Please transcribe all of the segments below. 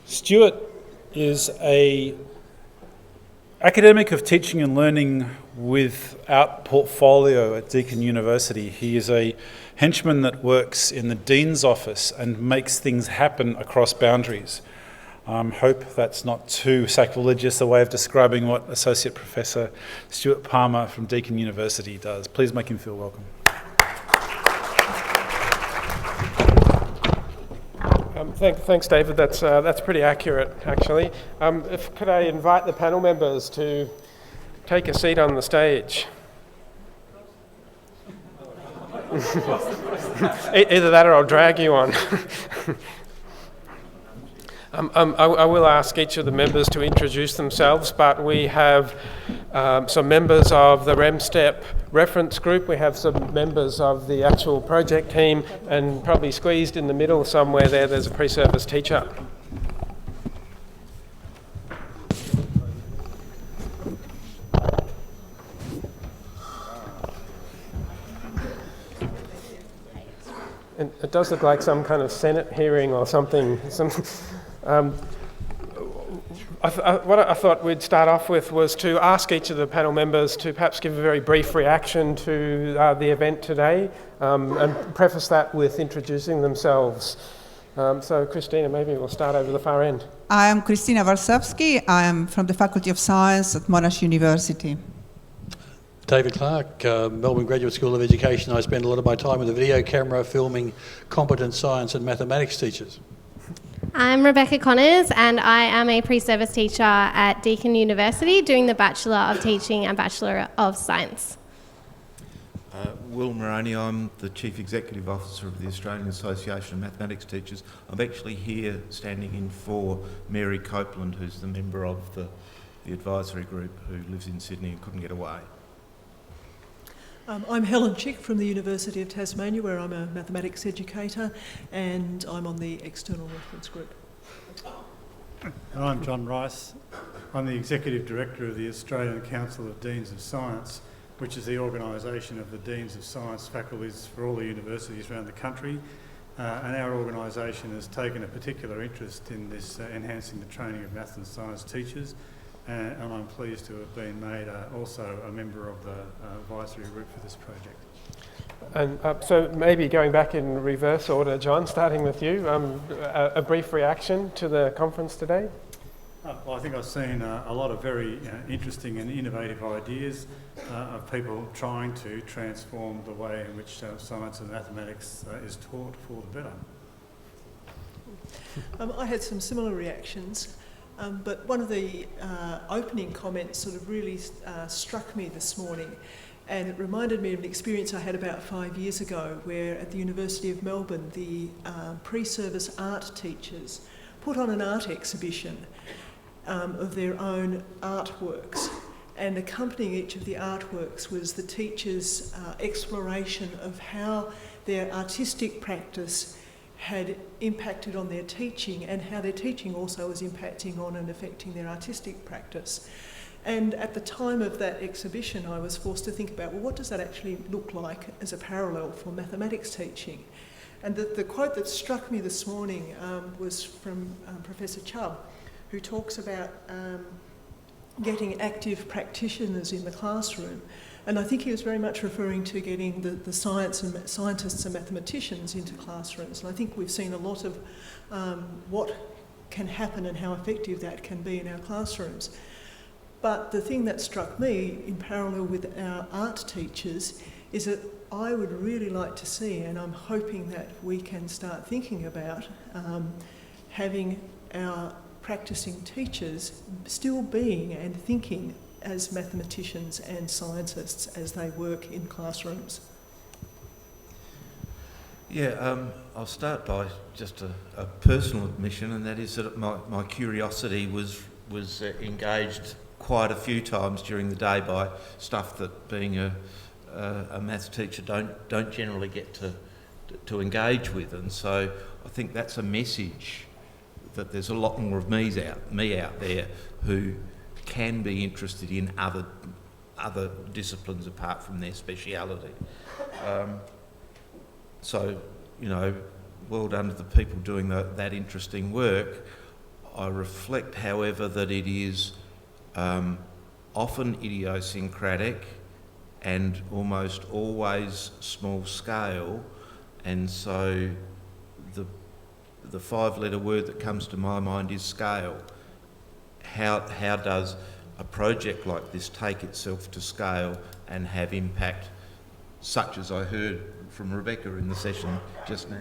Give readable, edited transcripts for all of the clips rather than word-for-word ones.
Stuart is a academic of teaching and learning without portfolio at Deakin University. He is a henchman that works in the Dean's office and makes things happen across boundaries. Hope that's not too sacrilegious a way of describing what Associate Professor Stuart Palmer from Deakin University does. Please make him feel welcome. Thanks, David. That's pretty accurate, actually. Could I invite the panel members to take a seat on the stage? Either that or I'll drag you on. I will ask each of the members to introduce themselves, but we have some members of the ReMSTEP reference group, we have some members of the actual project team, and probably squeezed in the middle somewhere there's a pre-service teacher. And it does look like some kind of Senate hearing or something. What I thought we'd start off with was to ask each of the panel members to perhaps give a very brief reaction to the event today, and preface that with introducing themselves. So Christina, maybe we'll start over the far end. I am Kristina Warsawski. I am from the Faculty of Science at Monash University. David Clark, Melbourne Graduate School of Education. I spend a lot of my time with a video camera filming competent science and mathematics teachers. I'm Rebecca Connors, and I am a pre-service teacher at Deakin University doing the Bachelor of Teaching and Bachelor of Science. Will Moroney, I'm the Chief Executive Officer of the Australian Association of Mathematics Teachers. I'm actually here standing in for Mary Copeland, who's the member of the advisory group who lives in Sydney and couldn't get away. I'm Helen Chick from the University of Tasmania, where I'm a mathematics educator, and I'm on the external reference group. And I'm John Rice. I'm the Executive Director of the Australian Council of Deans of Science, which is the organisation of the Deans of Science faculties for all the universities around the country. And our organisation has taken a particular interest in this enhancing the training of maths and science teachers. And I'm pleased to have been made also a member of the advisory group for this project. And so maybe going back in reverse order, John, starting with you, a brief reaction to the conference today? Well, I think I've seen a lot of very interesting and innovative ideas of people trying to transform the way in which science and mathematics is taught for the better. I had some similar reactions. But one of the opening comments sort of really struck me this morning, and it reminded me of an experience I had about 5 years ago where at the University of Melbourne the pre-service art teachers put on an art exhibition of their own artworks, and accompanying each of the artworks was the teachers' exploration of how their artistic practice had impacted on their teaching and how their teaching also was impacting on and affecting their artistic practice. And at the time of that exhibition, I was forced to think about, well, what does that actually look like as a parallel for mathematics teaching? And the quote that struck me this morning was from Professor Chubb, who talks about getting active practitioners in the classroom. And I think he was very much referring to getting the scientists and mathematicians into classrooms. And I think we've seen a lot of what can happen and how effective that can be in our classrooms. But the thing that struck me in parallel with our art teachers is that I would really like to see, and I'm hoping that we can start thinking about, having our practicing teachers still being and thinking as mathematicians and scientists as they work in classrooms. Yeah, I'll start by just a personal admission, and that is that my curiosity was engaged quite a few times during the day by stuff that being a maths teacher don't generally get to engage with, and so I think that's a message that there's a lot more of me out there who can be interested in other disciplines apart from their speciality. So, you know, well done to the people doing that interesting work. I reflect, however, that it is often idiosyncratic and almost always small scale, and so the five-letter word that comes to my mind is scale. How does a project like this take itself to scale and have impact, such as I heard from Rebecca in the session just now?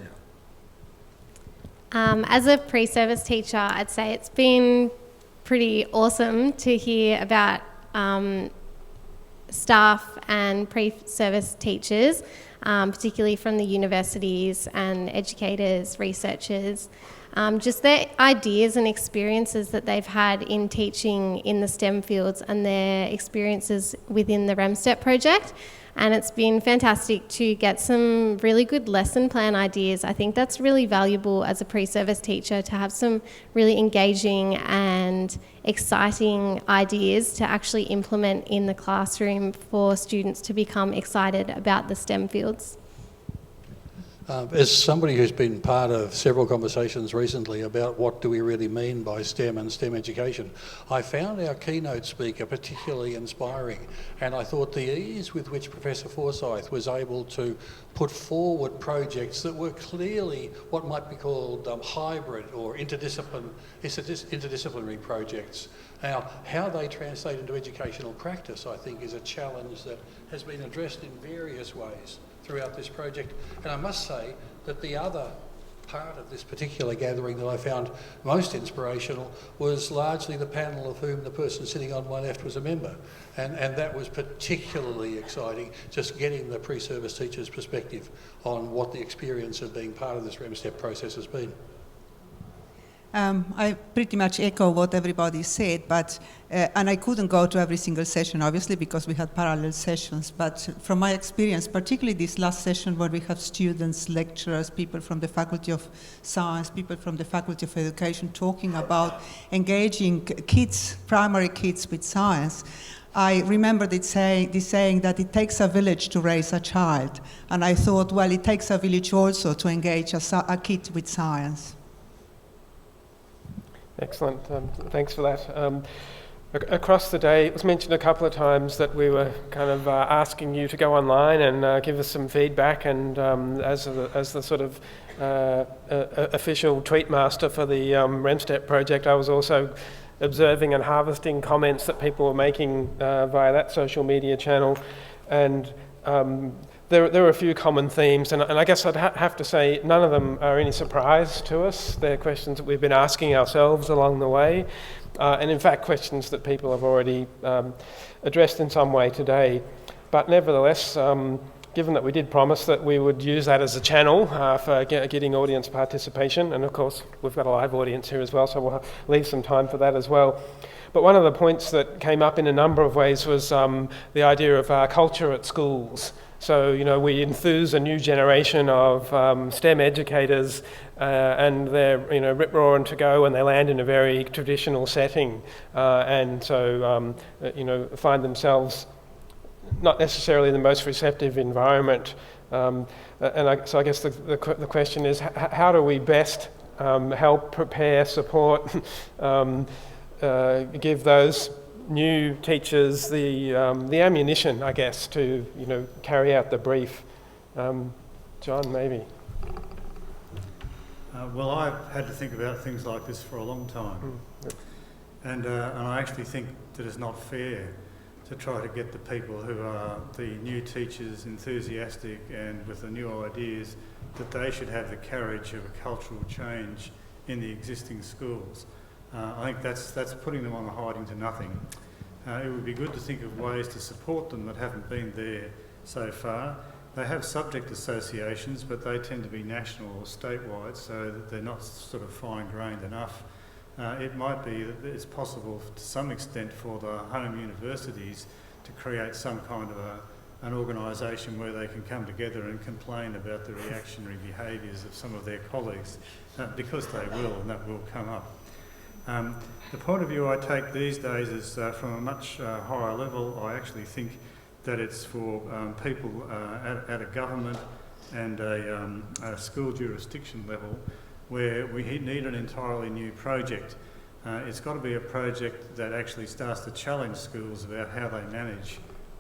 As a pre-service teacher, I'd say it's been pretty awesome to hear about staff and pre-service teachers, particularly from the universities and educators, researchers, just their ideas and experiences that they've had in teaching in the STEM fields and their experiences within the ReMSTEP project. And it's been fantastic to get some really good lesson plan ideas. I think that's really valuable as a pre-service teacher, to have some really engaging and exciting ideas to actually implement in the classroom for students to become excited about the STEM fields. As somebody who's been part of several conversations recently about what do we really mean by STEM and STEM education, I found our keynote speaker particularly inspiring, and I thought the ease with which Professor Forsyth was able to put forward projects that were clearly what might be called hybrid or interdisciplinary projects. Now, how they translate into educational practice, I think, is a challenge that has been addressed in various ways throughout this project. And I must say that the other part of this particular gathering that I found most inspirational was largely the panel of whom the person sitting on my left was a member. And that was particularly exciting, just getting the pre-service teacher's perspective on what the experience of being part of this ReMSTEP process has been. I pretty much echo what everybody said, but and I couldn't go to every single session, obviously, because we had parallel sessions. But from my experience, particularly this last session where we have students, lecturers, people from the Faculty of Science, people from the Faculty of Education talking about engaging kids, primary kids, with science, I remembered this saying that it takes a village to raise a child. And I thought, well, it takes a village also to engage a kid with science. Excellent, thanks for that. Across the day, it was mentioned a couple of times that we were kind of asking you to go online and give us some feedback, and as the sort of official tweet master for the ReMSTEP project, I was also observing and harvesting comments that people were making via that social media channel, and there were a few common themes, and I guess I'd have to say none of them are any surprise to us. They're questions that we've been asking ourselves along the way, and in fact questions that people have already addressed in some way today. But nevertheless, given that we did promise that we would use that as a channel for getting audience participation, and of course we've got a live audience here as well, so we'll leave some time for that as well. But one of the points that came up in a number of ways was the idea of culture at schools. So, you know, we enthuse a new generation of STEM educators and they're, you know, rip-roaring to go, and they land in a very traditional setting, and so, you know, find themselves not necessarily the most receptive environment. So I guess the question is, how do we best help prepare, support, give those new teachers the ammunition, I guess, to, you know, carry out the brief? John, maybe. Well, I've had to think about things like this for a long time, and I actually think that it's not fair to try to get the people who are the new teachers enthusiastic and with the new ideas, that they should have the carriage of a cultural change in the existing schools. I think that's putting them on a hiding to nothing. It would be good to think of ways to support them that haven't been there so far. They have subject associations, but they tend to be national or statewide, so that they're not sort of fine-grained enough. It might be that it's possible to some extent for the home universities to create some kind of an organisation where they can come together and complain about the reactionary behaviours of some of their colleagues, because they will, and that will come up. The point of view I take these days is from a much higher level. I actually think that it's for people at a government and a school jurisdiction level where we need an entirely new project. It's got to be a project that actually starts to challenge schools about how they manage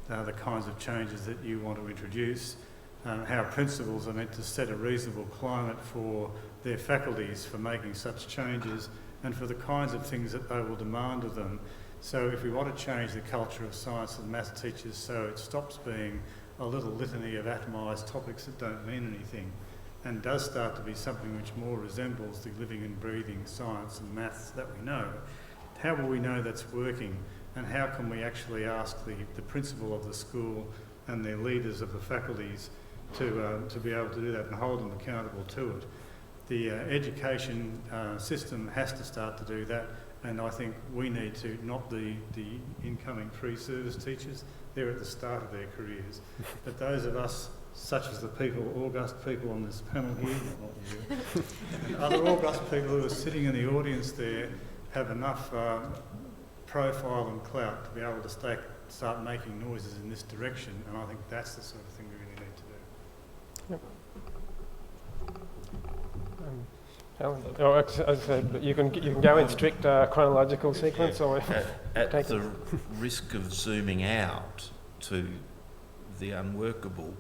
the kinds of changes that you want to introduce, how principals are meant to set a reasonable climate for their faculties for making such changes and for the kinds of things that they will demand of them. So if we want to change the culture of science and math teachers so it stops being a little litany of atomised topics that don't mean anything and does start to be something which more resembles the living and breathing science and maths that we know, how will we know that's working, and how can we actually ask the principal of the school and their leaders of the faculties to be able to do that and hold them accountable to it. The education system has to start to do that, and I think we need to, not the incoming pre-service teachers, they're at the start of their careers, but those of us, such as the people, august people on this panel here, not you, and other august people who are sitting in the audience there, have enough profile and clout to be able to start making noises in this direction, and I think that's the sort of thing we really need to do. Yep. Helen, as I said, you can go in strict chronological sequence, or at the risk of zooming out to the unworkable,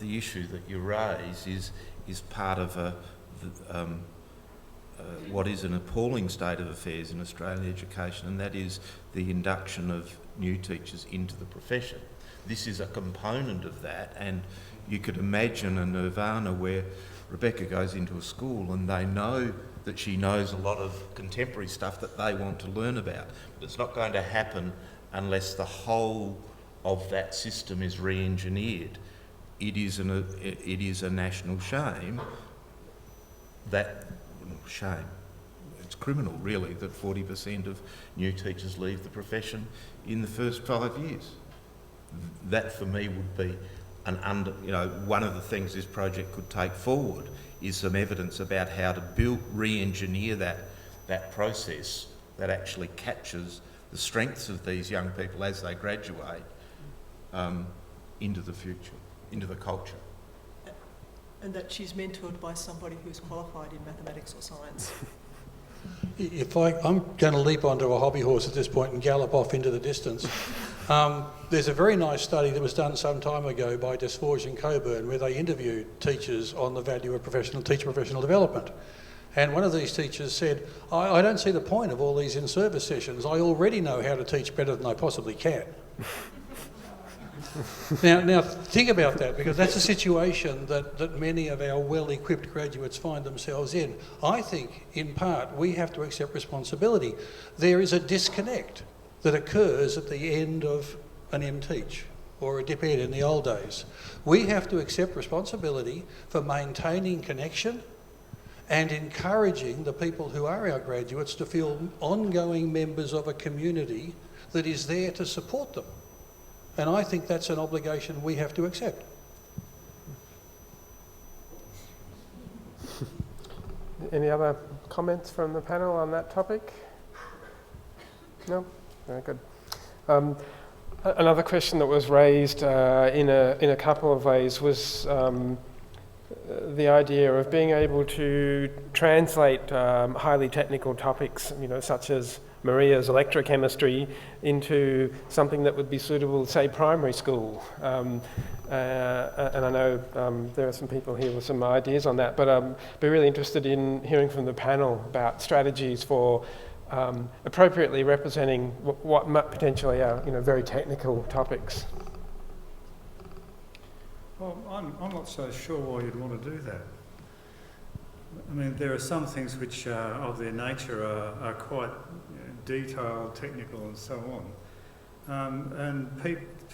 the issue that you raise is part of what is an appalling state of affairs in Australian education, and that is the induction of new teachers into the profession. This is a component of that, and you could imagine a nirvana where Rebecca goes into a school and they know that she knows a lot of contemporary stuff that they want to learn about. But it's not going to happen unless the whole of that system is re-engineered. It is a national shame it's criminal really that 40% of new teachers leave the profession in the first 5 years. That for me would be one of the things this project could take forward is some evidence about how to re-engineer that process that actually captures the strengths of these young people as they graduate into the future, into the culture. And that she's mentored by somebody who's qualified in mathematics or science. I'm going to leap onto a hobby horse at this point and gallop off into the distance. There's a very nice study that was done some time ago by Desforge and Coburn where they interviewed teachers on the value of teacher professional development. And one of these teachers said, I don't see the point of all these in-service sessions. I already know how to teach better than I possibly can. Now think about that, because that's a situation that many of our well-equipped graduates find themselves in. I think, in part, we have to accept responsibility. There is a disconnect that occurs at the end of an M-Teach or a dip ed in the old days. We have to accept responsibility for maintaining connection and encouraging the people who are our graduates to feel ongoing members of a community that is there to support them. And I think that's an obligation we have to accept. Any other comments from the panel on that topic? No? Very good. Another question that was raised in a couple of ways was the idea of being able to translate highly technical topics, such as Maria's electrochemistry, into something that would be suitable, say, primary school. And I know there are some people here with some ideas on that, but I'd be really interested in hearing from the panel about strategies for appropriately representing what potentially are very technical topics. Well, I'm not so sure why you'd want to do that. I mean, there are some things which of their nature are quite detailed, technical and so on. And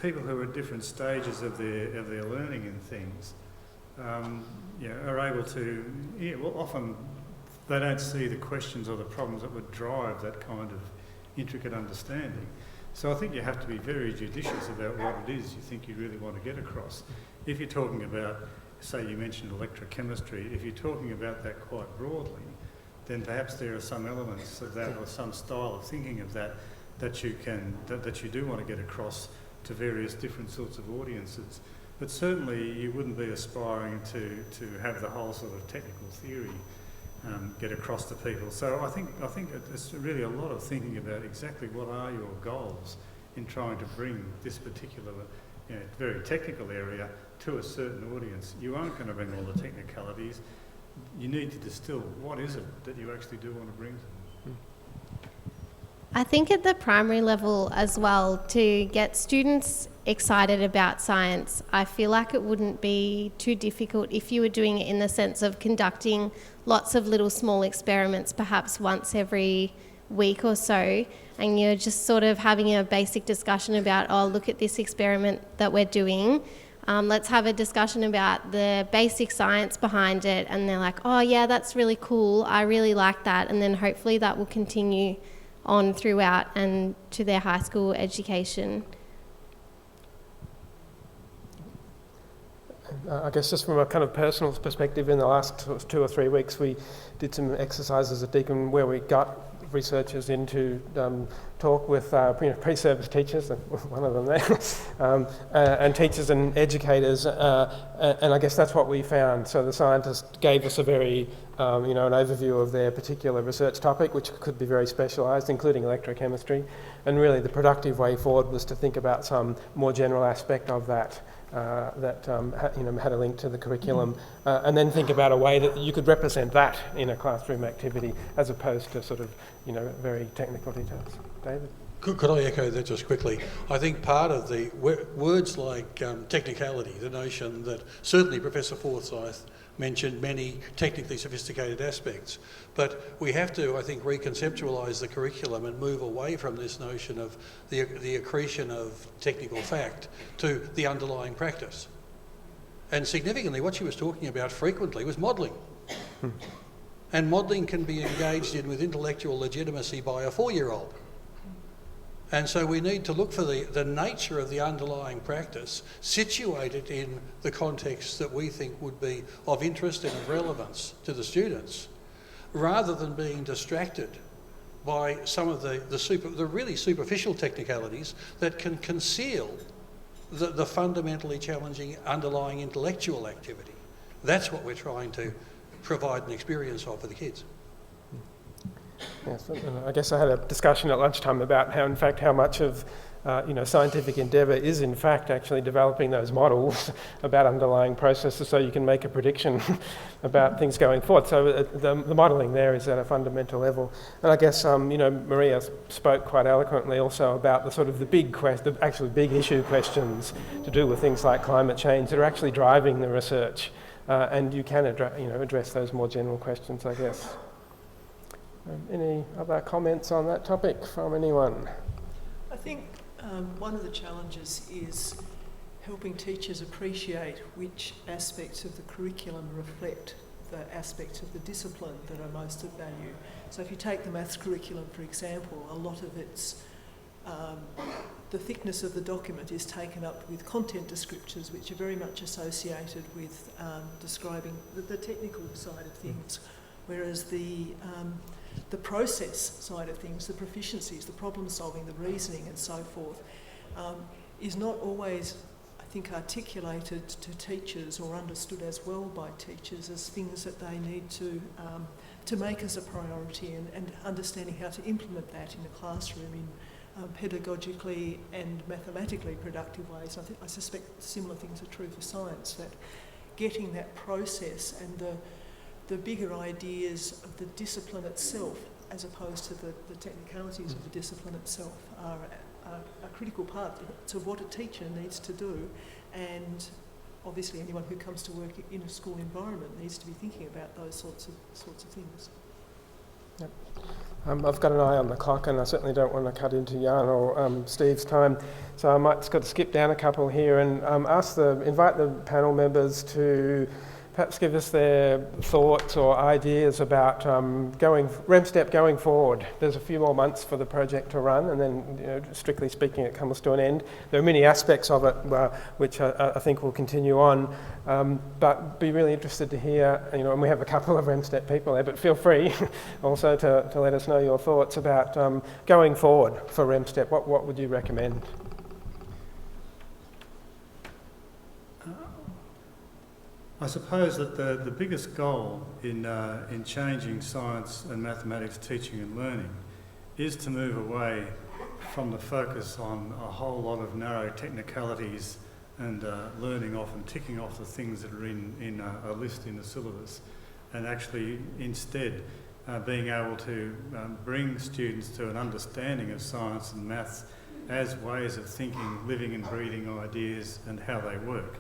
people who are at different stages of their learning in things are able to, often they don't see the questions or the problems that would drive that kind of intricate understanding. So I think you have to be very judicious about what it is you think you really want to get across. If you're talking about, say you mentioned electrochemistry, if you're talking about that quite broadly, then perhaps there are some elements of that or some style of thinking of that that you do want to get across to various different sorts of audiences. But certainly you wouldn't be aspiring to have the whole sort of technical theory get across to people. So I think it's really a lot of thinking about exactly what are your goals in trying to bring this particular very technical area to a certain audience. You aren't going to bring all the technicalities. You need to distill what is it that you actually do want to bring to them. I think at the primary level as well, to get students excited about science, I feel like it wouldn't be too difficult if you were doing it in the sense of conducting lots of little small experiments, perhaps once every week or so, and you're just sort of having a basic discussion about, oh, look at this experiment that we're doing. Let's have a discussion about the basic science behind it. And they're like, oh yeah, that's really cool. I really like that. And then hopefully that will continue on throughout and to their high school education. I guess just from a kind of personal perspective, in the last 2 or 3 weeks, we did some exercises at Deakin where we got researchers in to talk with pre-service teachers, one of them there, and teachers and educators, and I guess that's what we found. So the scientists gave us a very, an overview of their particular research topic, which could be very specialised, including electrochemistry, and really the productive way forward was to think about some more general aspect of that. Had a link to the curriculum, and then think about a way that you could represent that in a classroom activity as opposed to sort of, very technical details. David? Could I echo that just quickly? I think part of the words like technicality, the notion that certainly Professor Forsyth mentioned many technically sophisticated aspects, but we have to, I think, reconceptualise the curriculum and move away from this notion of the accretion of technical fact to the underlying practice. And significantly, what she was talking about frequently was modelling. And modelling can be engaged in with intellectual legitimacy by a 4-year-old. And so we need to look for the nature of the underlying practice, situated in the context that we think would be of interest and of relevance to the students, rather than being distracted by some of the really superficial technicalities that can conceal the fundamentally challenging underlying intellectual activity. That's what we're trying to provide an experience of for the kids. Yes, I guess I had a discussion at lunchtime about how much of scientific endeavour is in fact actually developing those models about underlying processes so you can make a prediction about things going forward. So the modelling there is at a fundamental level. And I guess Maria spoke quite eloquently also about the sort of the big issue questions to do with things like climate change that are actually driving the research, and you can address those more general questions, I guess. Any other comments on that topic from anyone? I think one of the challenges is helping teachers appreciate which aspects of the curriculum reflect the aspects of the discipline that are most of value. So if you take the maths curriculum, for example, a lot of its, the thickness of the document is taken up with content descriptors, which are very much associated with describing the technical side of things, whereas the process side of things, the proficiencies, the problem solving, the reasoning and so forth, is not always, I think, articulated to teachers or understood as well by teachers as things that they need to make as a priority, and understanding how to implement that in the classroom in pedagogically and mathematically productive ways. I suspect similar things are true for science, that getting that process and the bigger ideas of the discipline itself, as opposed to the technicalities of the discipline itself, are a critical part to what a teacher needs to do. And obviously anyone who comes to work in a school environment needs to be thinking about those sorts of things. Yep. I've got an eye on the clock, and I certainly don't want to cut into Jan or Steve's time, so I might just got to skip down a couple here and invite the panel members to perhaps give us their thoughts or ideas about ReMSTEP going forward. There's a few more months for the project to run, and then, strictly speaking, it comes to an end. There are many aspects of it which I think will continue on, but be really interested to hear, and we have a couple of ReMSTEP people there, but feel free also to let us know your thoughts about going forward for ReMSTEP. What would you recommend? I suppose that the biggest goal in changing science and mathematics teaching and learning is to move away from the focus on a whole lot of narrow technicalities and learning off and ticking off the things that are in a list in the syllabus, and actually instead being able to bring students to an understanding of science and maths as ways of thinking, living and breathing ideas and how they work.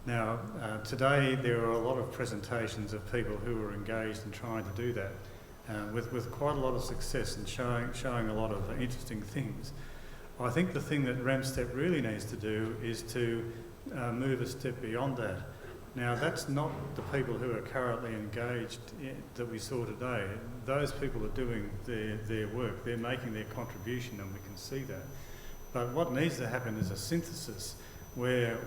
Now, today there are a lot of presentations of people who are engaged in trying to do that with quite a lot of success and showing a lot of interesting things. I think the thing that ReMSTEP really needs to do is to move a step beyond that. Now, that's not the people who are currently engaged that we saw today. Those people are doing their work, they're making their contribution, and we can see that. But what needs to happen is a synthesis where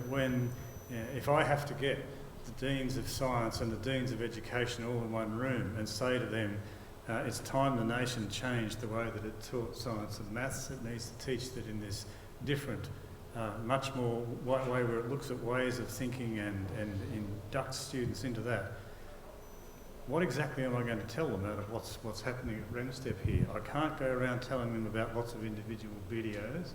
if I have to get the Deans of Science and the Deans of Education all in one room and say to them, it's time the nation changed the way that it taught science and maths, it needs to teach that in this different, much more way where it looks at ways of thinking and inducts students into that. What exactly am I going to tell them out of what's happening at ReMSTEP here? I can't go around telling them about lots of individual videos.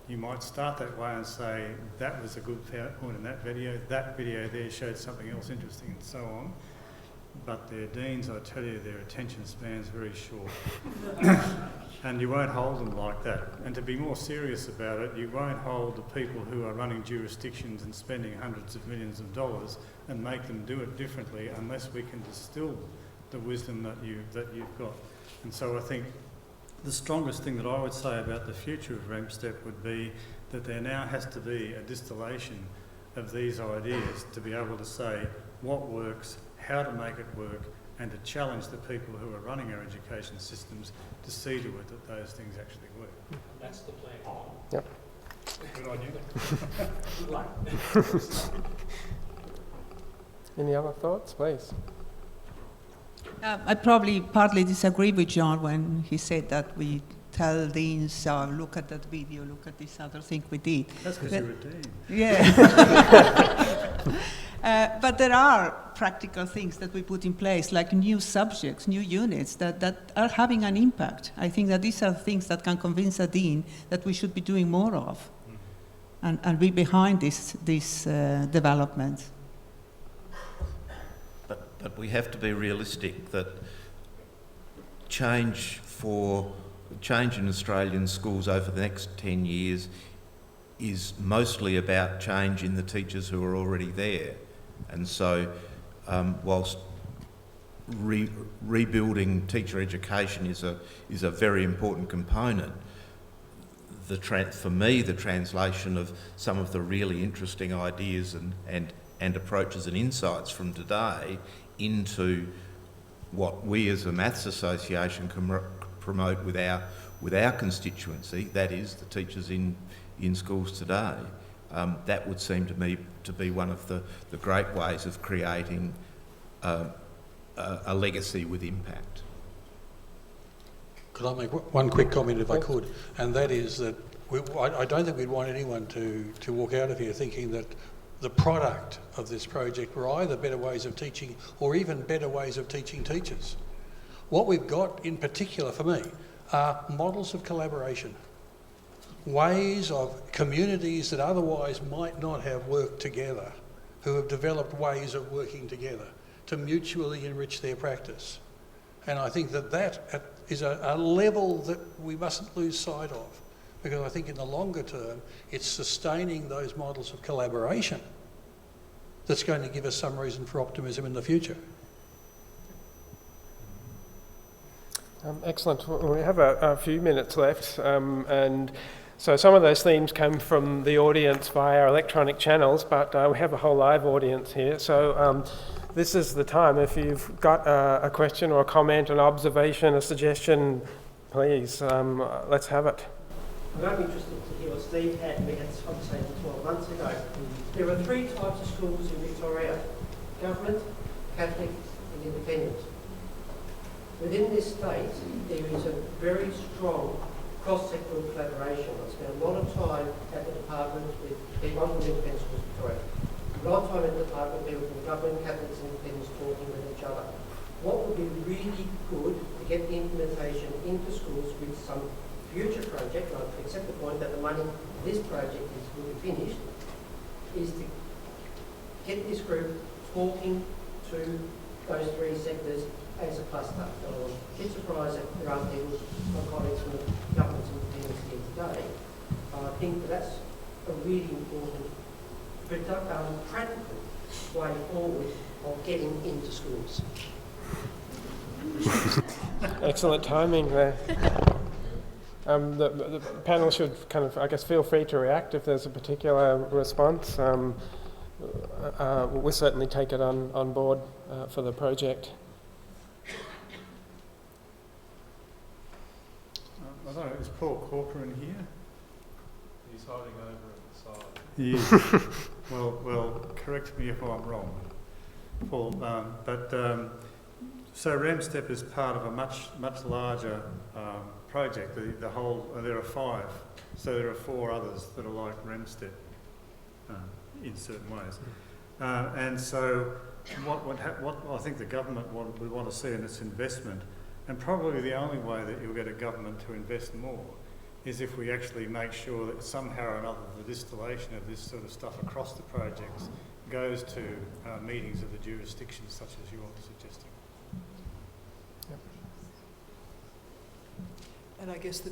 You might start that way and say, that was a good point in that video there showed something else interesting, and so on. But their deans, I tell you, their attention span's very short. And you won't hold them like that. And to be more serious about it, you won't hold the people who are running jurisdictions and spending hundreds of millions of dollars and make them do it differently unless we can distill the wisdom that you've got. And so I think the strongest thing that I would say about the future of ReMSTEP would be that there now has to be a distillation of these ideas to be able to say what works, how to make it work, and to challenge the people who are running our education systems to see to it that those things actually work. That's the plan. Yep. Good idea. Good luck. Any other thoughts, please? I probably partly disagree with John when he said that we tell deans, look at that video, look at this other thing we did. That's because you're a dean. Yeah. But there are practical things that we put in place, like new subjects, new units that are having an impact. I think that these are things that can convince a dean that we should be doing more of and be behind this development. But we have to be realistic that change in Australian schools over the next 10 years is mostly about change in the teachers who are already there. And so whilst rebuilding teacher education is a very important component, for me the translation of some of the really interesting ideas and approaches and insights from today into what we as a Maths Association can promote with our constituency, that is the teachers in schools today, that would seem to me to be one of the great ways of creating a legacy with impact. Could I make one quick comment if I could? And that is that I don't think we'd want anyone to walk out of here thinking that the product of this project were either better ways of teaching or even better ways of teaching teachers. What we've got in particular for me are models of collaboration, ways of communities that otherwise might not have worked together, who have developed ways of working together to mutually enrich their practice. And I think that is a level that we mustn't lose sight of, because I think in the longer term, it's sustaining those models of collaboration that's going to give us some reason for optimism in the future. Excellent. We have a few minutes left, and so some of those themes come from the audience via our electronic channels, but we have a whole live audience here. So this is the time. If you've got a question or a comment, an observation, a suggestion, please, let's have it. I'm interested to hear what Steve had. We had this conversation 12 months ago. There are three types of schools in Victoria: government, Catholic and independent. Within this state, there is a very strong cross-sectoral collaboration. I spent a lot of time at the department with people from Independent Schools Victoria. A lot of time in the department, people from government, Catholics and independents talking with each other. What would be really good to get the implementation into schools with some future project, and I accept the point that the money for this project will be finished, is to get this group talking to those three sectors as a cluster. So I was a bit surprised that there aren't people, my colleagues from the governments and independents here today. I think that's a really important, practical way forward of getting into schools. Excellent timing there. The panel should kind of, I guess, feel free to react if there's a particular response. We'll certainly take it on board for the project. I don't know, is Paul Corker in here? He's hiding over at the side. He is. well, correct me if I'm wrong, Paul. So ReMSTEP is part of a much larger project. The whole there are 5, so there are 4 others that are like ReMSTEP in certain ways. And so, what I think the government would want to see in its investment, and probably the only way that you'll get a government to invest more, is if we actually make sure that somehow or another the distillation of this sort of stuff across the projects goes to meetings of the jurisdictions such as you're suggesting. Yep. And I guess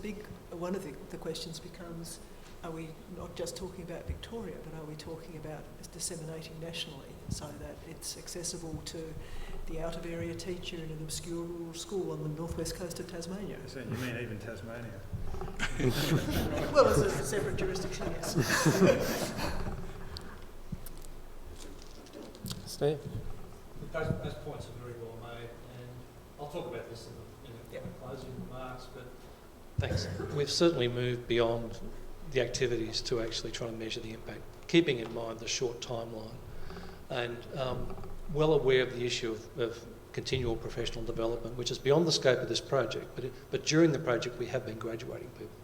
one of the questions becomes, are we not just talking about Victoria, but are we talking about disseminating nationally so that it's accessible to the out-of-area teacher in an obscure rural school on the northwest coast of Tasmania? So you mean even Tasmania? Well, it's a separate jurisdiction, yes. Steve? Those points are very well made, and I'll talk about this in the closing remarks, but thanks. We've certainly moved beyond the activities to actually try to measure the impact, keeping in mind the short timeline, and well aware of the issue of continual professional development, which is beyond the scope of this project, but during the project we have been graduating people.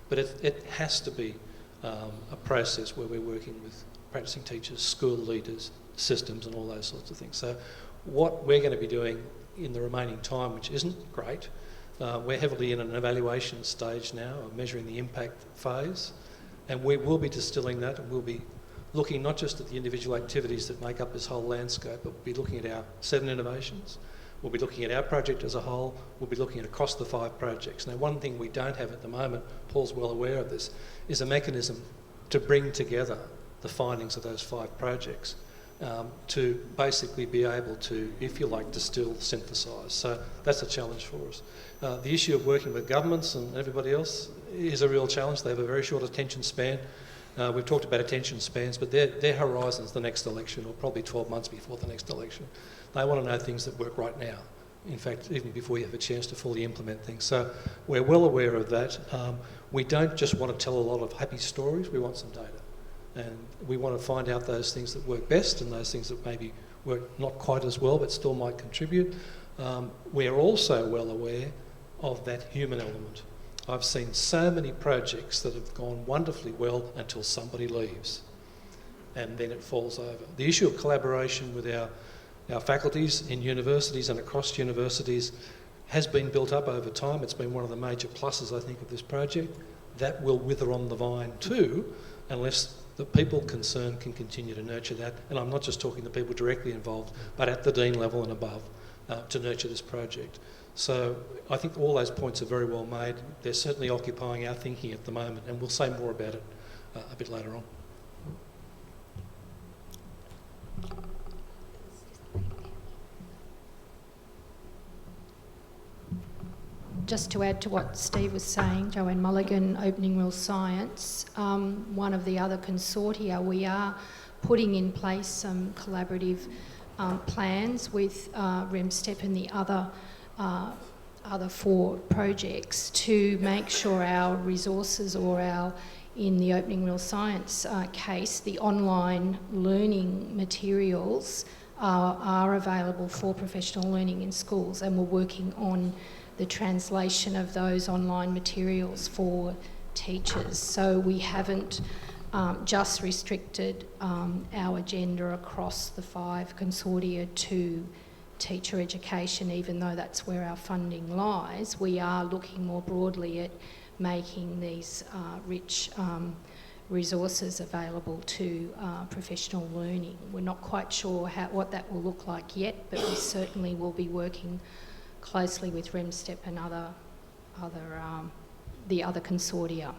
But it has to be a process where we're working with practicing teachers, school leaders, systems and all those sorts of things. So what we're going to be doing in the remaining time, which isn't great, we're heavily in an evaluation stage now of measuring the impact phase, and we will be distilling that, and we'll be looking not just at the individual activities that make up this whole landscape, but we'll be looking at our 7 innovations, we'll be looking at our project as a whole, we'll be looking at across the 5 projects. Now, one thing we don't have at the moment, Paul's well aware of this, is a mechanism to bring together the findings of those 5 projects to basically be able to, if you like, distill, synthesise. So that's a challenge for us. The issue of working with governments and everybody else is a real challenge. They have a very short attention span. We've talked about attention spans, but their horizon's the next election, or probably 12 months before the next election. They want to know things that work right now. In fact, even before you have a chance to fully implement things. So we're well aware of that. We don't just want to tell a lot of happy stories, we want some data. And we want to find out those things that work best and those things that maybe work not quite as well but still might contribute. We're also well aware of that human element. I've seen so many projects that have gone wonderfully well until somebody leaves and then it falls over. The issue of collaboration with our faculties in universities and across universities has been built up over time. It's been one of the major pluses, I think, of this project. That will wither on the vine too, unless the people concerned can continue to nurture that. And I'm not just talking to people directly involved, but at the Dean level and above to nurture this project. So I think all those points are very well made. They're certainly occupying our thinking at the moment, and we'll say more about it a bit later on. Just to add to what Steve was saying, Joanne Mulligan, Opening World Science, one of the other consortia, we are putting in place some collaborative plans with ReMSTEP and the other 4 projects to make sure our resources or in the Opening World Science case, the online learning materials are available for professional learning in schools, and we're working on the translation of those online materials for teachers. So we haven't just restricted our agenda across the 5 consortia to teacher education, even though that's where our funding lies. We are looking more broadly at making these rich resources available to professional learning. We're not quite sure what that will look like yet, but we certainly will be working closely with ReMSTEP and the other consortia.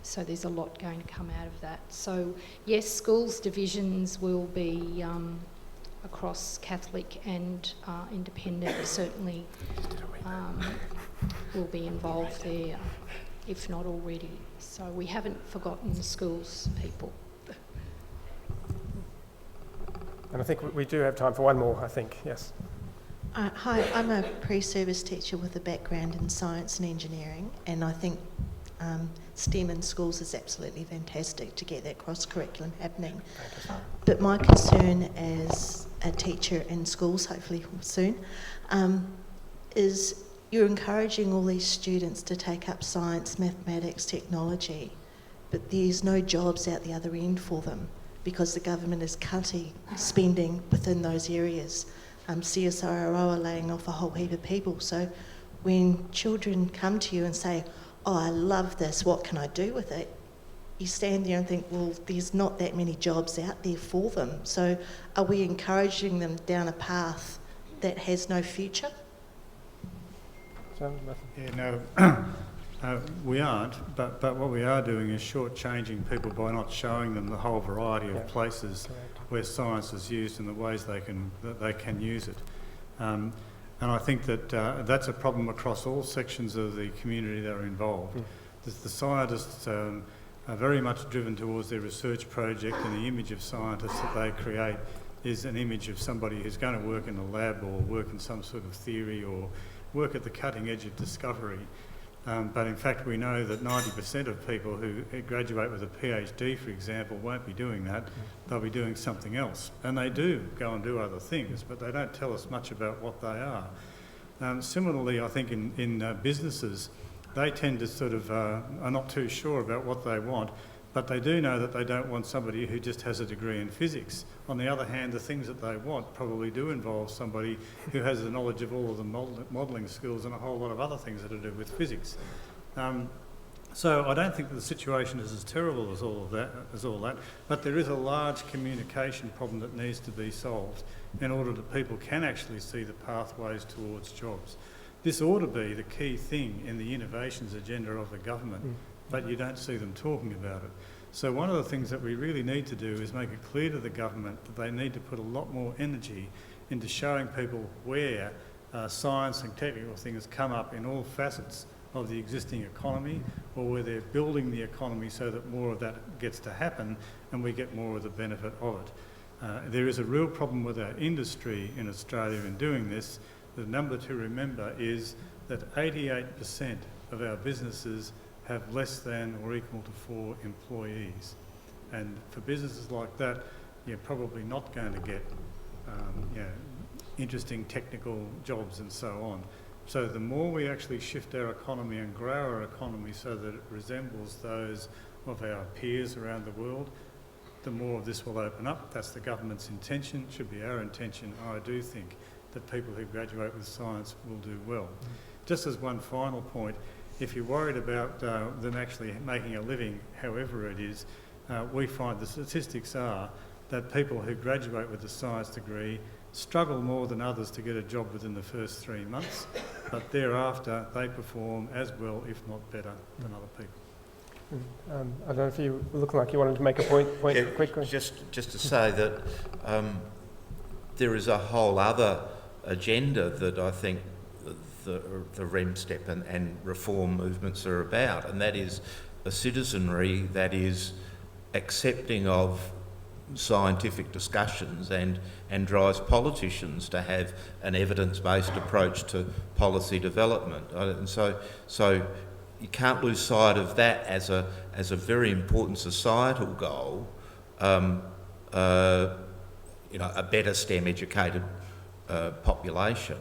So there's a lot going to come out of that. So yes, schools divisions will be across Catholic and independent, certainly will be involved there, if not already. So we haven't forgotten the schools people. And I think we do have time for one more, I think, yes. Hi, I'm a pre-service teacher with a background in science and engineering, and I think STEM in schools is absolutely fantastic to get that cross-curriculum happening. But my concern as a teacher in schools, hopefully soon, is you're encouraging all these students to take up science, mathematics, technology, but there's no jobs out the other end for them because the government is cutting spending within those areas. CSIRO are laying off a whole heap of people. So when children come to you and say, oh, I love this, what can I do with it? You stand there and think, well, there's not that many jobs out there for them. So are we encouraging them down a path that has no future? Yeah, no, we aren't, but what we are doing is shortchanging people by not showing them the whole variety of places where science is used and the ways they can use it. And I think that that's a problem across all sections of the community that are involved. The scientists are very much driven towards their research project, and the image of scientists that they create is an image of somebody who's going to work in a lab or work in some sort of theory or work at the cutting edge of discovery. But in fact, we know that 90% of people who graduate with a PhD, for example, won't be doing that. They'll be doing something else. And they do go and do other things, but they don't tell us much about what they are. Similarly, I think in businesses, they tend to sort of are not too sure about what they want, but they do know that they don't want somebody who just has a degree in physics. On the other hand, the things that they want probably do involve somebody who has the knowledge of all of the modelling skills and a whole lot of other things that are to do with physics. So I don't think that the situation is as terrible as all that, but there is a large communication problem that needs to be solved in order that people can actually see the pathways towards jobs. This ought to be the key thing in the innovations agenda of the government, but you don't see them talking about it. So one of the things that we really need to do is make it clear to the government that they need to put a lot more energy into showing people where science and technical things come up in all facets of the existing economy, or where they're building the economy so that more of that gets to happen and we get more of the benefit of it. There is a real problem with our industry in Australia in doing this. The number to remember is that 88% of our businesses have less than or equal to 4 employees. And for businesses like that, you're probably not going to get interesting technical jobs and so on. So the more we actually shift our economy and grow our economy so that it resembles those of our peers around the world, the more of this will open up. That's the government's intention, should be our intention. I do think that people who graduate with science will do well. Just as one final point, if you're worried about them actually making a living, however it is, we find the statistics are that people who graduate with a science degree struggle more than others to get a job within the first 3 months, but thereafter they perform as well, if not better, than other people. I don't know if you look like you wanted to make a point quickly. Just to say that there is a whole other agenda that I think the ReMSTEP and reform movements are about, and that is a citizenry that is accepting of scientific discussions and drives politicians to have an evidence-based approach to policy development. And so you can't lose sight of that as a very important societal goal. A better STEM educated population,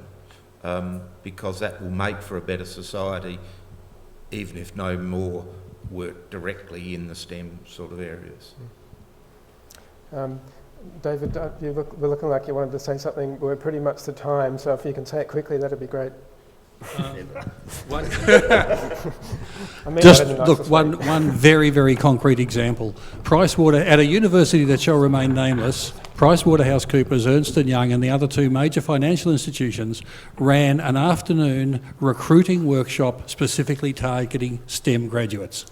because that will make for a better society, even if no more work directly in the STEM sort of areas. David, we're looking like you wanted to say something. We're pretty much to time, so if you can say it quickly, that'd be great. One very, very concrete example. At a university that shall remain nameless, PricewaterhouseCoopers, Ernst & Young and the other two major financial institutions ran an afternoon recruiting workshop specifically targeting STEM graduates.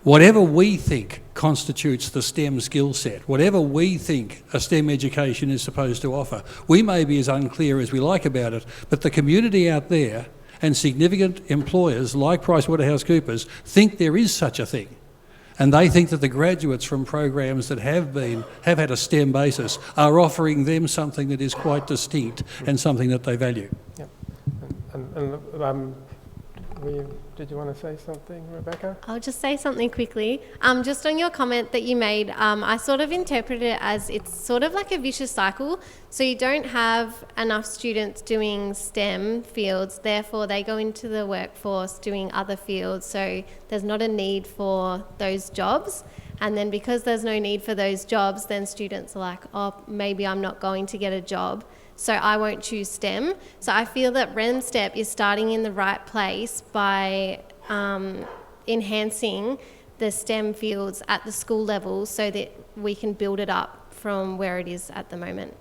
Whatever we think constitutes the STEM skill set, whatever we think a STEM education is supposed to offer, we may be as unclear as we like about it, but the community out there and significant employers like PricewaterhouseCoopers think there is such a thing. And they think that the graduates from programs that have had a STEM basis are offering them something that is quite distinct and something that they value. Yep. Did you want to say something, Rebecca? I'll just say something quickly. Just on your comment that you made, I sort of interpret it as it's sort of like a vicious cycle. So you don't have enough students doing STEM fields, therefore they go into the workforce doing other fields. So there's not a need for those jobs. And then because there's no need for those jobs, then students are like, oh, maybe I'm not going to get a job, so I won't choose STEM. So I feel that ReMSTEP is starting in the right place by enhancing the STEM fields at the school level so that we can build it up from where it is at the moment.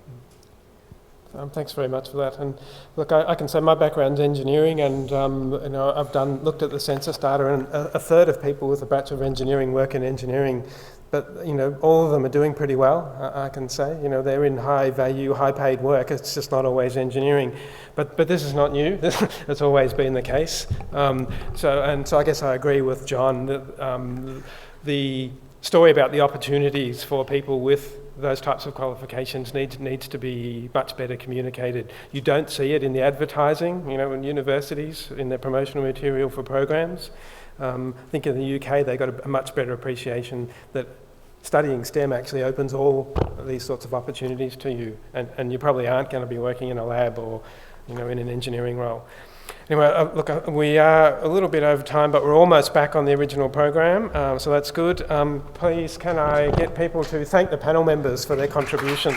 Thanks very much for that. And look, I can say my background's engineering, and I've looked at the census data, and a third of people with a Bachelor of Engineering work in engineering. But all of them are doing pretty well. I can say, they're in high value, high paid work. It's just not always engineering. But this is not new. It's always been the case. So I guess I agree with John that the story about the opportunities for people with those types of qualifications needs to be much better communicated. You don't see it in the advertising, in universities, in their promotional material for programs. I think in the UK they've got a much better appreciation that studying STEM actually opens all these sorts of opportunities to you, and you probably aren't going to be working in a lab or in an engineering role. Anyway, look, we are a little bit over time, but we're almost back on the original program, so that's good. Please, can I get people to thank the panel members for their contributions?